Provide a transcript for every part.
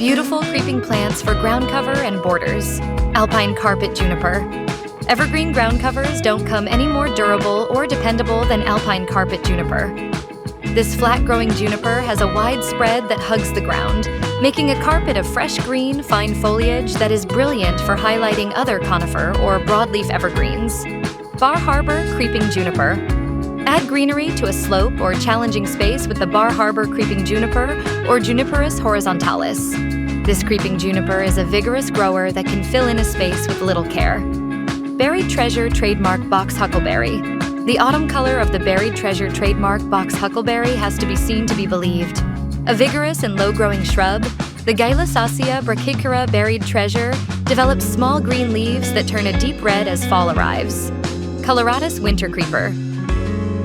Beautiful creeping plants for ground cover and borders. Alpine Carpet Juniper. Evergreen ground covers don't come any more durable or dependable than Alpine Carpet Juniper. This flat-growing juniper has a wide spread that hugs the ground, making a carpet of fresh green, fine foliage that is brilliant for highlighting other conifer or broadleaf evergreens. Bar Harbor Creeping Juniper. Add greenery to a slope or challenging space with the Bar Harbor Creeping Juniper or Juniperus horizontalis. This creeping juniper is a vigorous grower that can fill in a space with little care. Berried Treasure Trademark Box Huckleberry. The autumn color of the Berried Treasure Trademark Box Huckleberry has to be seen to be believed. A vigorous and low-growing shrub, the Gaylussacia brachycera Berried Treasure develops small green leaves that turn a deep red as fall arrives. Coloratus Wintercreeper.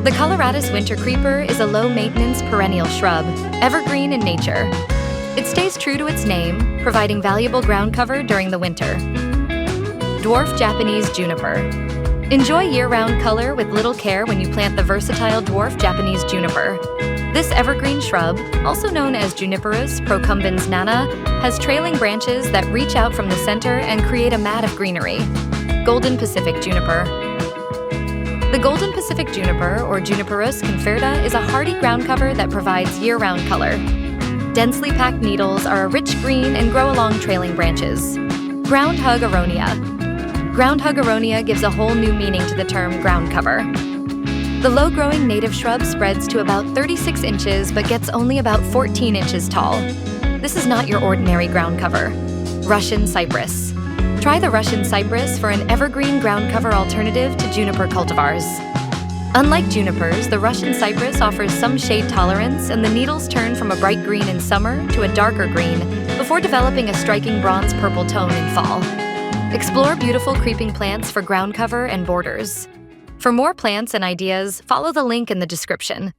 The Coloratus Wintercreeper is a low-maintenance perennial shrub, evergreen in nature. It stays true to its name, providing valuable ground cover during the winter. Dwarf Japanese Juniper. Enjoy year-round color with little care when you plant the versatile dwarf Japanese juniper. This evergreen shrub, also known as Juniperus procumbens nana, has trailing branches that reach out from the center and create a mat of greenery. Golden Pacific Juniper. The Golden Pacific Juniper, or Juniperus conferta, is a hardy ground cover that provides year-round color. Densely packed needles are a rich green and grow along trailing branches. Groundhug aronia. Groundhug aronia gives a whole new meaning to the term ground cover. The low-growing native shrub spreads to about 36 inches but gets only about 14 inches tall. This is not your ordinary ground cover. Russian cypress. Try the Russian cypress for an evergreen ground cover alternative to juniper cultivars. Unlike junipers, the Russian cypress offers some shade tolerance, and the needles turn from a bright green in summer to a darker green before developing a striking bronze-purple tone in fall. Explore beautiful creeping plants for ground cover and borders. For more plants and ideas, follow the link in the description.